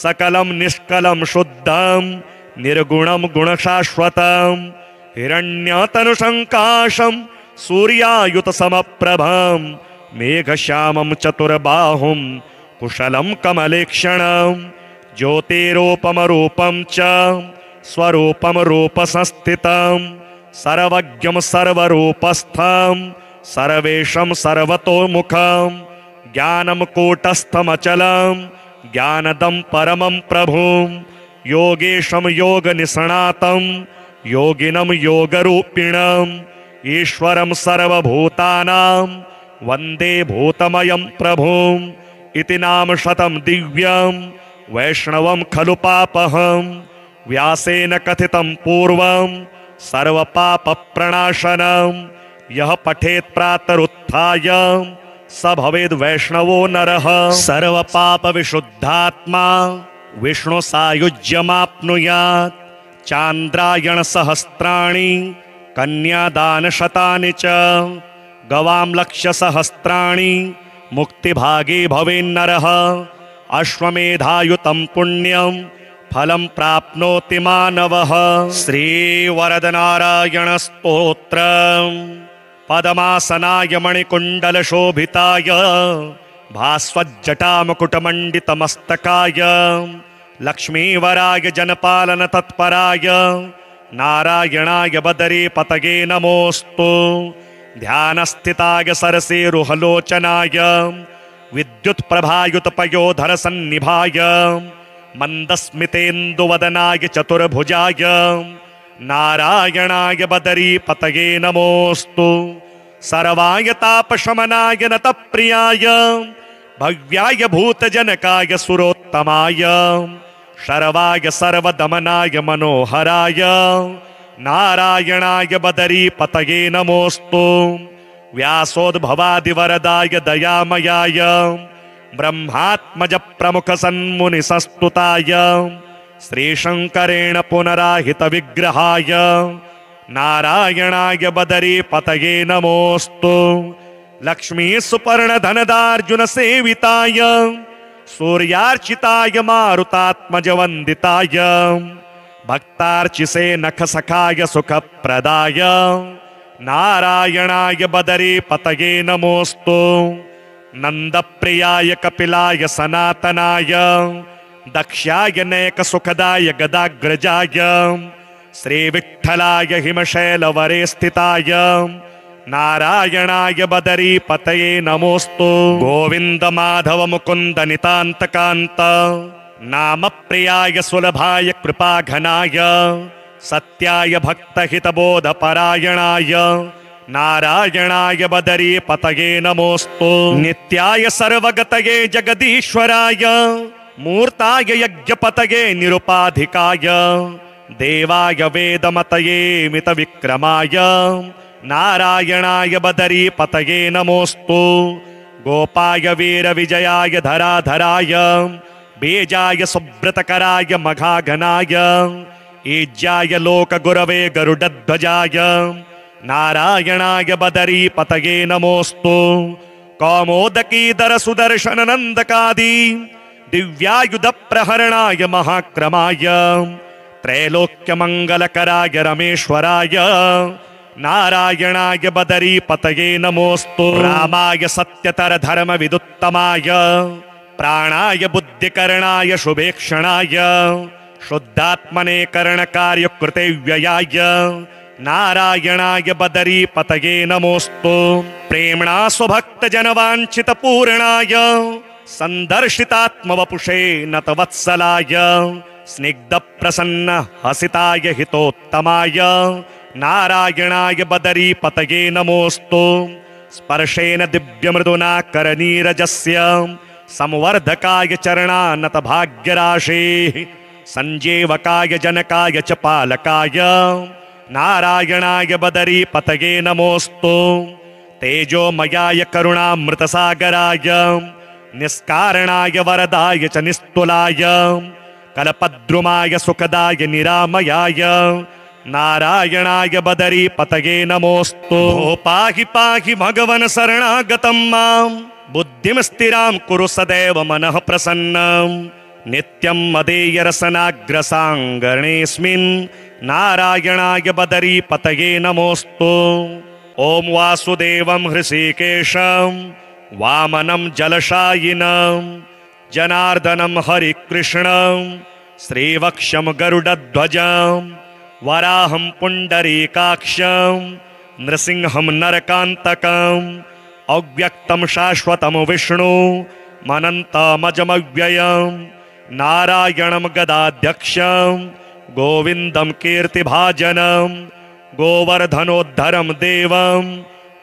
सकलं निष्कलं शुद्धं निर्गुणं गुणशाश्वतं हिरण्यतनुसङ्काशं सूर्यायुतसमप्रभं मेघश्यामं चतुर्बाहुं कुशलं कमलेक्षणं ज्योतिरूपमरूपं च स्वरूपं रूपसंस्थितं सर्वज्ञं सर्वरूपस्थं सर्वेशं सर्वतोमुखं ज्ञानं कूटस्थमचलं ज्ञानदं परमं प्रभुं योगेशं योगनिष्णातं योगिनं योगरूपिणं ईश्वरं सर्वभूतानां वन्दे भूतमयं प्रभुं इति नाम शतं दिव्यं वैष्णवं खलु पापहं व्यासेन कथितं पूर्वं सर्वपापप्रणाशनं यः पठेत् प्रातरुत्थाय स भवेद् वैष्णवो नरः सर्वपापविशुद्धात्मा विष्णुसायुज्यमाप्नुयात् चान्द्रायणसहस्राणि कन्यादानशतानि च गवां लक्षसहस्राणि मुक्तिभागे भवेन्नरः अश्वमेधायुतं पुण्यं फलं प्राप्नोति मानवः। श्रीवरदनारायणस्तोत्रम् पद्मासनाय मणिकुण्डलशोभिताय भास्वज्जटामुकुटमण्डितमस्तकाय लक्ष्मीवराय जनपालनतत्पराय नारायणाय बदरे पतये नमोऽस्तु। ध्यानस्थिताय सरसेरुहलोचनाय विद्युत्प्रभायुतपयोधरसन्निभाय मन्दस्मितेन्दुवदनाय चतुर्भुजाय नारायणाय बदरी पतये नमोऽस्तु। सर्वाय तापशमनाय नतप्रियाय भव्याय भूतजनकाय सुरोत्तमाय शर्वाय सर्वदमनाय मनोहराय नारायणाय बदरी पतये नमोऽस्तु। व्यासोद्भवादिवरदाय दयामयाय ब्रह्मात्मज प्रमुख सन्मुनिसस्तुताय श्रीशङ्करेण पुनराहितविग्रहाय नारायणाय बदरी पतये नमोऽस्तु। लक्ष्मी सुपर्णधनदार्जुन सेविताय सूर्यार्चिताय मारुतात्मजवन्दिताय भक्तार्चिसे नखसखाय सुखप्रदाय नारायणाय बदरी पतये नमोऽस्तु। नन्दप्रियाय कपिलाय सनातनाय दक्ष्याय नैकसुखदाय गदाग्रजाय श्रीविठ्ठलाय हिमशैलवरे स्थिताय नारायणाय बदरी पतये नमोऽस्तु। गोविन्द माधव मुकुन्द नितान्तकान्त नामप्रियाय सुलभाय कृपाघनाय सत्याय भक्तहितबोधपरायणाय नारायणाय बदरी पतये नमोऽस्तु। नित्याय सर्वगतये जगदीश्वराय मूर्ताय यज्ञपतये निरुपाधिकाय देवाय वेदमतये मितविक्रमाय नारायणाय बदरी पतये नमोऽस्तु। गोपाय वीरविजयाय धराधराय बीजाय सुब्रतकराय मघाघनाय ईज्याय लोकगुरवे गरुडध्वजाय नारायणाय बदरी पतये नमोऽस्तु। कौमोदकीधर सुदर्शन नन्दकादि दिव्यायुध प्रहरणाय महाक्रमाय त्रैलोक्यमङ्गलकराय रमेश्वराय नारायणाय बदरी पतये नमोऽस्तु। रामाय सत्यतर धर्म विदुत्तमाय प्राणाय बुद्धिकरणाय शुभेक्षणाय शुद्धात्मने करणकार्य कृते व्ययाय नारायणाय बदरी पतये नमोऽस्तु। प्रेम्णा स्वभक्तजनवाञ्छित पूर्णाय सन्दर्शितात्मवपुषे नतवत्सलाय स्निग्ध प्रसन्न हसिताय हितोत्तमाय नारायणाय बदरी पतये नमोऽस्तु। स्पर्शेन दिव्यमृदुना करनीरजस्य संवर्धकाय चरणानत भाग्यराशेः संजीवकाय जनकाय च पालकाय नारायणाय बदरी पतये नमोऽस्तु। तेजोमयाय करुणामृतसागराय निष्कारणाय वरदाय च निस्तुलाय कल्पद्रुमाय सुखदाय निरामयाय नारायणाय बदरी पतये नमोऽस्तु। पाहि पाहि भगवन् शरणागतं मां बुद्धिं स्थिरां कुरु सदैव मनः प्रसन्नं नित्यं मदेयरसनाग्रसाङ्गणेऽस्मिन् नारायणाय बदरी पतये नमोऽस्तु। ॐ वासुदेवं हृषीकेशं वामनं जलशायिनं जनार्दनं हरिकृष्णं श्रीवक्षं गरुडध्वजं वराहं पुण्डरीकाक्षं नृसिंहं नरकान्तकं अव्यक्तं शाश्वतं विष्णु मनन्तमजमव्ययं नारायणं गदाध्यक्षं गोविन्दं कीर्तिभाजनं गोवर्धनोद्धरं देवं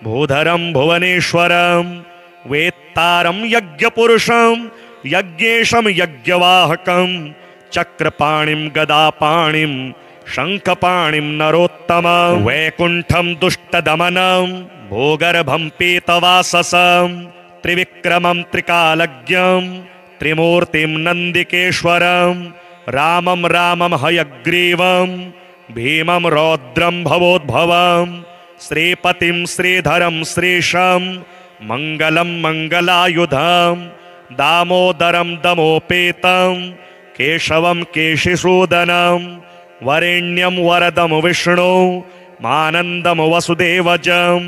भूधरं भुवनेश्वरं वेत्तारं यज्ञपुरुषं यज्ञेशं यज्ञवाहकं चक्रपाणिं गदापाणिं शङ्खपाणिं नरोत्तमं वैकुण्ठं दुष्टदमनं भूगर्भं पीतवाससं त्रिविक्रमं त्रिकालज्ञं त्रिमूर्तिं नन्दिकेश्वरं रामं रामं हयग्रीवं भीमं रौद्रं भवोद्भवं श्रीपतिं श्रीधरं श्रीशं मङ्गलं मङ्गलायुधं दामोदरं दमोपेतं केशवं केशिसूदनं वरेण्यं वरदं विष्णु मानन्दं वसुदेवजं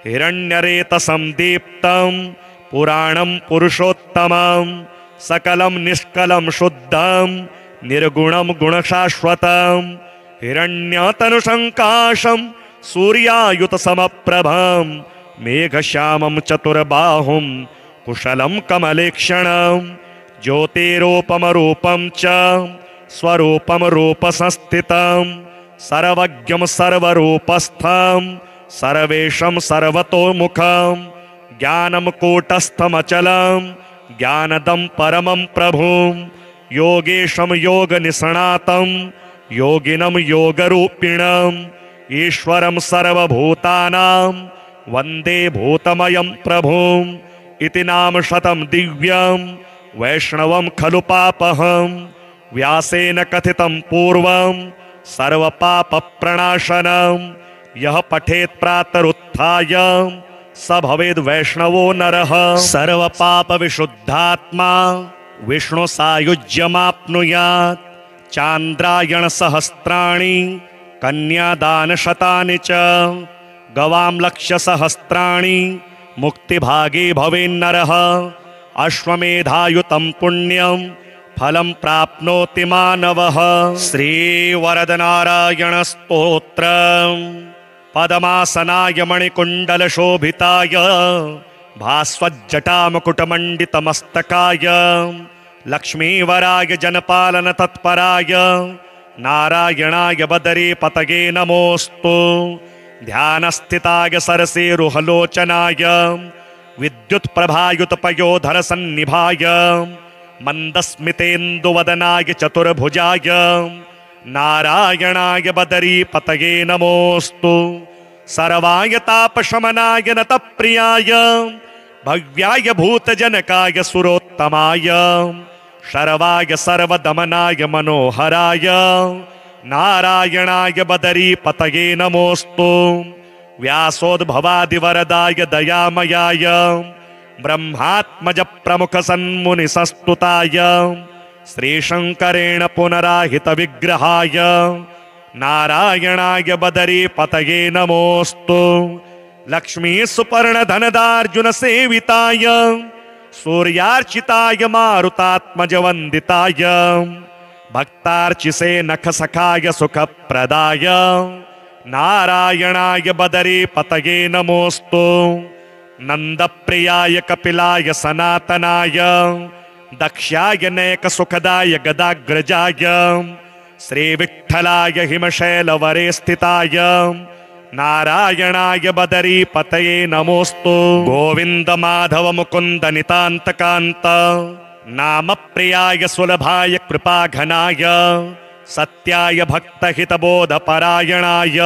हिरण्यरेतसं दीप्तं पुराणं पुरुषोत्तमं सकलं निष्कलं शुद्धं निर्गुणं गुणशाश्वतं हिरण्यतनुसङ्काशं सूर्यायुतसमप्रभं मेघश्यामं चतुर्बाहुं कुशलं कमलेक्षणं ज्योतिरूपमरूपं च स्वरूपं रूपसंस्थितं सर्वज्ञं सर्वरूपस्थं सर्वेशं सर्वतोमुखं ज्ञानं कूटस्थमचलं ज्ञानदं परमं प्रभुं योगेशं योगनिष्णातं योगिनं योगरूपिणम् ईश्वरं सर्वभूतानां वन्दे भूतमयं प्रभुम् इति नाम शतं दिव्यं वैष्णवं खलु पापहं व्यासेन कथितं पूर्वं सर्वपापप्रणाशनं यः पठेत् प्रातरुत्थाय स भवेद् वैष्णवो नरः सर्वपापविशुद्धात्मा विष्णुसायुज्यमाप्नुयात् चान्द्रायणसहस्राणि कन्यादानशतानि च गवां लक्षसहस्राणि मुक्तिभागी भवेन्नरः अश्वमेधायुतं पुण्यं फलं प्राप्नोति मानवः श्रीवरदनारायणस्तोत्रम् पदमासनाय मणिकुण्डलशोभिताय भास्वज्जटामुकुटमण्डितमस्तकाय लक्ष्मीवराय जनपालन तत्पराय नारायणाय बदरीपतये नमोऽस्तु ध्यानस्थिताय सरसीरुहलोचनाय विद्युत्प्रभायुतपयोधरसन्निभाय मन्दस्मितेन्दुवदनाय चतुर्भुजाय नारायणाय बदरीपतये नमोऽस्तु सर्वाय तापशमनाय नतप्रियाय भव्याय भूतजनकाय सुरोत्तमाय शर्वाय सर्वदमनाय मनोहराय नारायणाय बदरीपतये नमोऽस्तु व्यासोद्भवादिवरदाय दयामयाय ब्रह्मात्मज प्रमुख सन्मुनिसस्तुताय श्रीशङ्करेण पुनराहितविग्रहाय नारायणाय बदरीपतये नमोऽस्तु लक्ष्मीसुपर्णधनदार्जुनसेविताय सूर्यार्चिताय मारुतात्मजवन्दिताय भक्तार्चिसे नखसखाय सुखप्रदाय नारायणाय बदरीपतये नमोऽस्तु नन्दप्रियाय कपिलाय सनातनाय दक्ष्याय नैकसुखदाय गदाग्रजाय श्रीविठ्ठलाय हिमशैलवरे स्थिताय नारायणाय बदरीपतये नमोऽस्तु गोविन्द माधव मुकुन्द नितान्तकान्त नामप्रियाय सुलभाय कृपाघनाय सत्याय भक्तहितबोधपरायणाय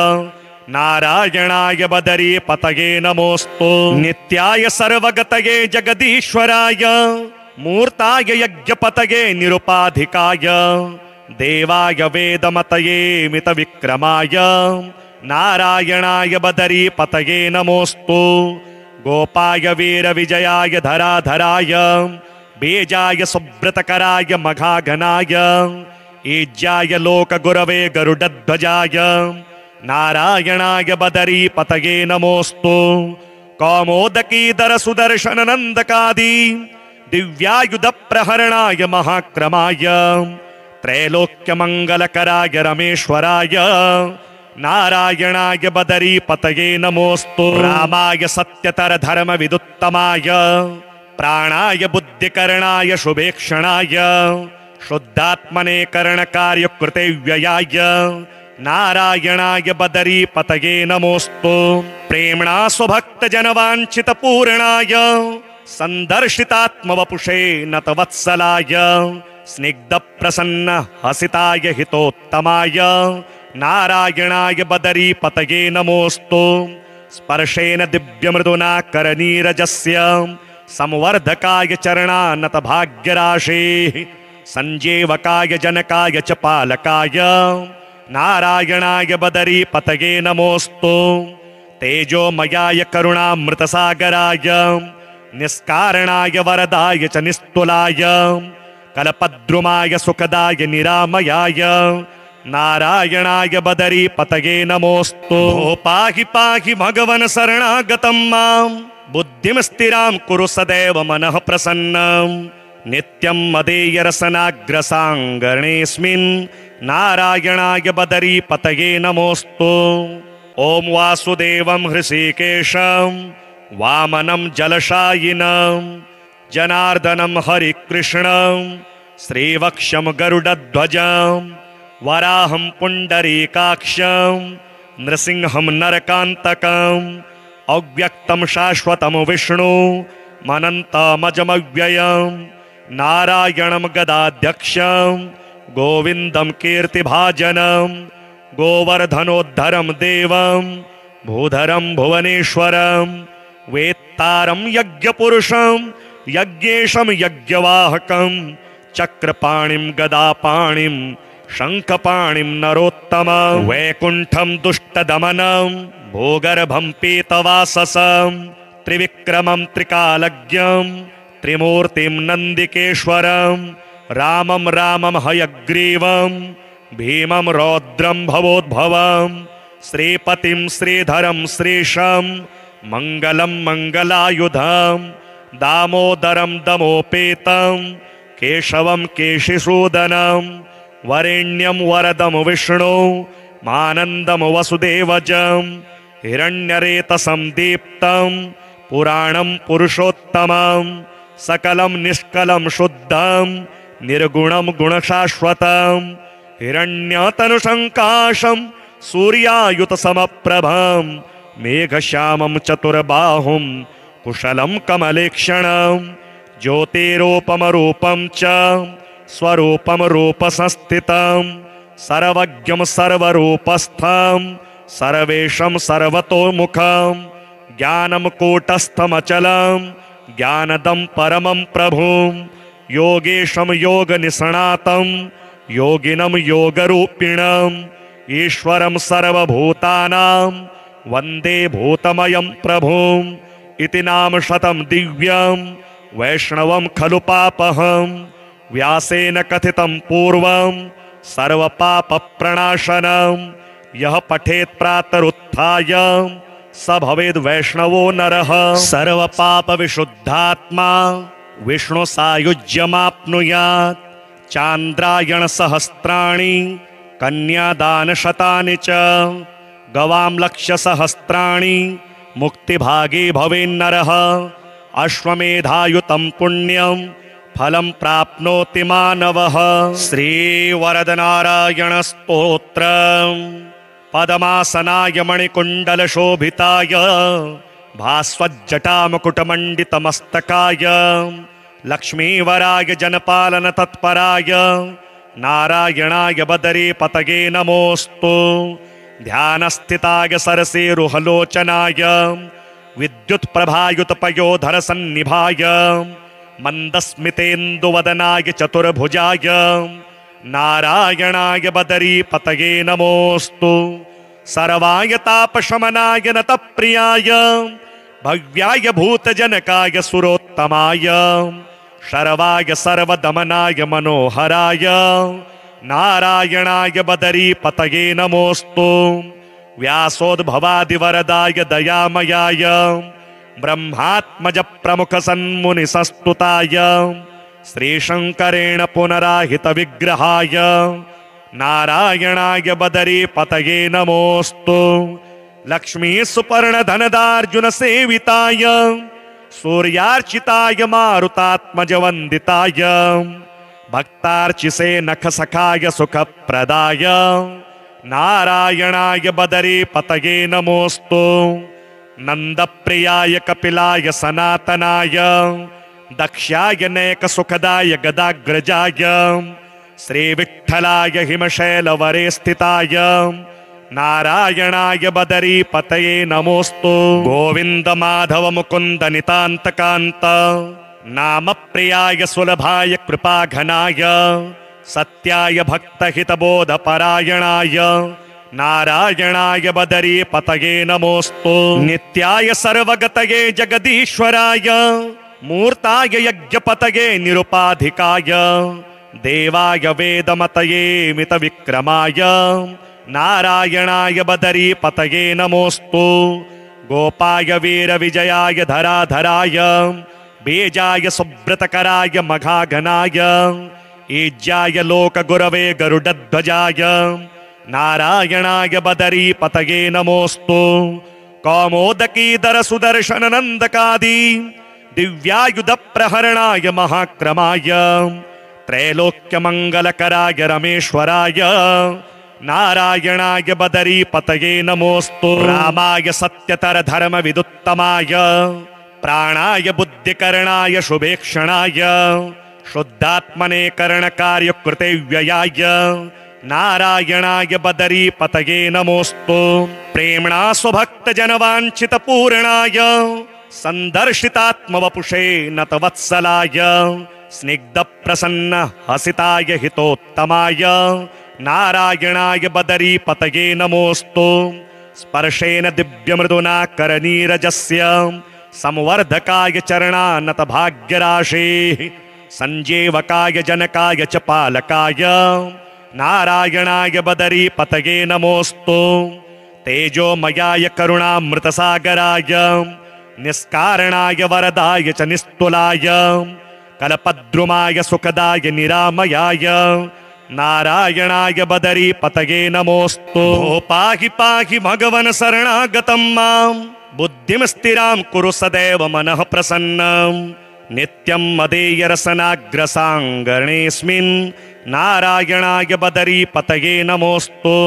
नारायणाय बदरीपतये नमोऽस्तु नित्याय सर्वगतये जगदीश्वराय मूर्ताय यज्ञपतये निरुपाधिकाय देवाय वेदमतये मितविक्रमाय नारायणाय बदरीपतये नमोऽस्तु गोपाय वीरविजयाय धराधराय बीजाय सुब्रतकराय मघाघनाय ईज्याय लोकगुरवे गरुडध्वजाय नारायणाय बदरीपतये नमोऽस्तु कौमोदकीधर सुदर्शन नन्दकादि दिव्यायुधप्रहरणाय महाक्रमाय त्रैलोक्यमङ्गलकराय रमेश्वराय नारायणाय बदरीपतये नमोऽस्तु रामाय सत्यतरधर्मविदुत्तमाय प्राणाय बुद्धिकरणाय शुभेक्षणाय शुद्धात्मने करणकार्यकृते व्ययाय नारायणाय बदरीपतये नमोऽस्तु प्रेम्णा स्वभक्तजनवाञ्छितपूर्णाय सन्दर्शितात्मवपुषे नतवत्सलाय स्निग्धप्रसन्न हसिताय हितोत्तमाय नारायणाय बदरीपतये नमोऽस्तु स्पर्शेन दिव्यमृदुना करनीरजस्य संवर्धकाय चरणानत भाग्यराशेः संजीवकाय जनकाय च पालकाय नारायणाय बदरीपतये नमोऽस्तु। तेजोमयाय करुणामृतसागराय निष्कारणाय वरदाय च निस्तुलाय कल्पद्रुमाय सुखदाय निरामयाय नारायणाय बदरीपतये नमोऽस्तु। पाहि पाहि भगवन् शरणागतं मां बुद्धिं स्थिरां कुरु सदैव मनः प्रसन्नं नित्यं मदेयरसनाग्रसाङ्गणेऽस्मिन् नारायणाय बदरीपतये नमोऽस्तु। ॐ वासुदेवं हृषीकेशं वामनं जलशायिनं जनार्दनं हरिकृष्णं श्रीवक्षं गरुडध्वजं वराहं पुण्डरीकाक्षं नृसिंहं नरकान्तकं अव्यक्तं शाश्वतं विष्णु मनन्तमजमव्ययं नारायणं गदाध्यक्षं गोविन्दं कीर्तिभाजनं गोवर्धनोद्धरं देवं भूधरं भुवनेश्वरं वेत्तारं यज्ञपुरुषं यज्ञेशं यज्ञवाहकं चक्रपाणिं गदापाणिं शङ्खपाणिं नरोत्तमं वैकुण्ठं दुष्टदमनं भूगर्भं पीतवाससं त्रिविक्रमं त्रिकालज्ञं त्रिमूर्तिं नन्दिकेश्वरं रामं रामं हयग्रीवं भीमं रौद्रं भवोद्भवं श्रीपतिं श्रीधरं श्रीशं मङ्गलं मङ्गलायुधं दामोदरं दमोपेतं केशवं केशिसूदनं वरेण्यं वरदं विष्णु मानन्दं वसुदेवजं हिरण्यरेतसं दीप्तं पुराणं पुरुषोत्तमं सकलं निष्कलं शुद्धं निर्गुणं गुणशाश्वतं हिरण्यतनुसङ्काशं सूर्यायुतसमप्रभं मेघश्यामं चतुर्बाहुं कुशलं कमलेक्षणं ज्योतिरूपमरूपं च स्वरूपं रूपसंस्थितं सर्वज्ञं सर्वरूपस्थं सर्वेशं सर्वतोमुखं ज्ञानं कूटस्थमचलं ज्ञानदं परमं प्रभुं योगेशं योगनिष्णातं योगिनं योगरूपिणं ईश्वरं सर्वभूतानां वन्दे भूतमयं प्रभुं इति नाम शतं दिव्यं वैष्णवं खलु पापहं व्यासेन कथितं पूर्वं सर्वपापप्रणाशनं यः पठेत् प्रातरुत्थाय स भवेद् वैष्णवो नरः सर्वपापविशुद्धात्मा विष्णुसायुज्यमाप्नुयात् चान्द्रायणसहस्राणि कन्यादानशतानि च गवां लक्षसहस्राणि मुक्तिभागी भवेन्नरः अश्वमेधायुतं पुण्यं फलं प्राप्नोति मानवः। श्रीवरदनारायणस्तोत्रम् पदमासनाय मणिकुण्डलशोभिताय भास्वज्जटामुकुटमण्डितमस्तकाय लक्ष्मीवराय जनपालन तत्पराय नारायणाय बदरीपतये नमोऽस्तु। ध्यानस्थिताय सरसीरुहलोचनाय विद्युत्प्रभायुतपयोधरसन्निभाय मन्दस्मितेन्दुवदनाय चतुर्भुजाय नारायणाय बदरीपतये नमोऽस्तु। सर्वाय तापशमनाय नतप्रियाय भव्याय भूतजनकाय सुरोत्तमाय शर्वाय सर्वदमनाय मनोहराय नारायणाय बदरीपतये नमोऽस्तु। व्यासोद्भवादिवरदाय दयामयाय ब्रह्मात्मज प्रमुख सन्मुनिसस्तुताय श्रीशङ्करेण पुनराहितविग्रहाय नारायणाय बदरीपतये नमोऽस्तु। लक्ष्मी सुपर्णधनदार्जुन सेविताय सूर्यार्चिताय मारुतात्मजवन्दिताय भक्तार्चिसे नखसखाय सुखप्रदाय नारायणाय बदरीपतये नमोऽस्तु। नन्दप्रियाय कपिलाय सनातनाय दक्ष्याय नैकसुखदाय गदाग्रजाय श्रीविठ्ठलाय हिमशैलवरे स्थिताय ನಾರಾಯಣಾಯ ಬದರೀಪತಯೇ ನಮೋಸ್ತು. ಗೋವಿಂದ ಮಾಧವ ಮುಕುಂದ ನಿತಾಂತಕಾಂತ ನಾಮ ಪ್ರಿಯಾಯ ಸುಲಭಾಯ ಕೃಪಾಘನಾಯ ಸತ್ಯಾಯ ಭಕ್ತಹಿತಬೋಧ ಪರಾಯಣಾಯ ನಾರಾಯಣಾಯ ಬದರೀಪತಯೇ ನಮೋಸ್ತು. ನಿತ್ಯಾಯ ಸರ್ವಗತಯೇ ಜಗದೀಶ್ವರಾಯ ಮೂರ್ತಾಯ ಯಜ್ಞಪತಯೇ ನಿರುಪಾಧಿಕಾಯ ದೇವಾಯ ವೇದಮತಯೇ ಮಿತ ವಿಕ್ರಮಾಯ ನಾರಾಯಣಾಯ ಬದರೀಪತಯೇ ನಮೋಸ್ತು. ಗೋಪಾಯ ವೀರ ವಿಜಯಾಯ ಧರಾಧರಾಯ ಬೀಜಾಯ ಸುಬ್ರತಕರಾಯ ಮಘಾಘನಾಯ ಈಜ್ಯಾಯ ಲೋಕ ಗುರವೇ ಗರುಡಧ್ವಜಾಯ ನಾರಾಯಣಾಯ ಬದರೀಪತಯೇ ನಮೋಸ್ತು. ಕೌಮೋದಕೀಧರ ಸುದರ್ಶನ ನಂದಕಾದಿ ದಿವ್ಯಾಯುಧ ಪ್ರಹರಣಾಯ ಮಹಾಕ್ರಮಾಯ ತ್ರೈಲೋಕ್ಯ ಮಂಗಲಕರಾಯ ರಮೇಶ್ವರಾಯ ನಾರಾಯಣಾಯ ಬದರೀಪತಯೇ ನಮೋಸ್ತು. ರಾಮಾಯ ಸತ್ಯತರ ಧರ್ಮ ವಿದುತ್ತಮಾಯ ಪ್ರಾಣಾಯ ಬುದ್ಧಿಕರಣಾಯ ಶುಭೇಕ್ಷಣಾಯ ಶುದ್ಧಾತ್ಮನೇ ಕರ್ಣಕಾರ್ಯ ಕೃತವ್ಯಯಾಯ ನಾರಾಯಣಾಯ ಬದರೀಪತಯೇ ನಮೋಸ್ತು. ಪ್ರೇಮ್ಣಾ ಸ್ವಭಕ್ತ ಜನವಾಂಛಿತ ಪೂರ್ಣಾಯ ಸಂದರ್ಶಿತಾತ್ಮವಪುಷೇ ನತವತ್ಸಲಾಯ ಸ್ನಿಗ್ಧ ಪ್ರಸನ್ನ ಹಸಿತಾಯ ಹಿತೋತ್ತಮಾಯ ನಾರಾಯಣಾಯ ಬದರೀಪತಯೇ ನಮೋಸ್ತು. ಸ್ಪರ್ಶೇನ ದಿವ್ಯಮೃದುನಾ ಕರನೀರಜಸ್ಯ ಸಂವರ್ಧಕಾಯ ಚರಣಾನತ ಭಾಗ್ಯರಾಶೇ ಸಂಜೀವಕಾಯ ಜನಕಾಯ ಚ ಪಾಲಕಾಯ ನಾರಾಯಣಾಯ ಬದರೀಪತಯೇ ನಮೋಸ್ತು. ತೇಜೋಮಯಾಯ ಕರುಣಾಮೃತಸಾಗರಾಯ ನಿಸ್ಕಾರಣಾಯ ವರದಾಯ ಚ ನಿಸ್ತುಲಾಯ ಕಲಪದ್ರುಮಾಯ ಸುಖದಾಯ ನಿರಾಮಯಾಯ ನಾರಾಯಣಾಯ ಬದರೀಪತಯೇ ನಮೋಸ್ತು. ಪಾಹಿ ಪಾಹಿ ಭಗವನ್ ಶರಣಾಗತಂ ಮಾಂ ಬುದ್ಧಿಂ ಸ್ಥಿರಾಂ ಕುರು ಸದೇವ ಮನಃ ಪ್ರಸನ್ನಂ ನಿತ್ಯಂ ಮದೇಯ ರಸನಾಗ್ರಸಾಂಗಣೇಸ್ಮಿನ್ ನಾರಾಯಣಾಯ ಬದರೀಪತಯೇ ನಮೋಸ್ತು.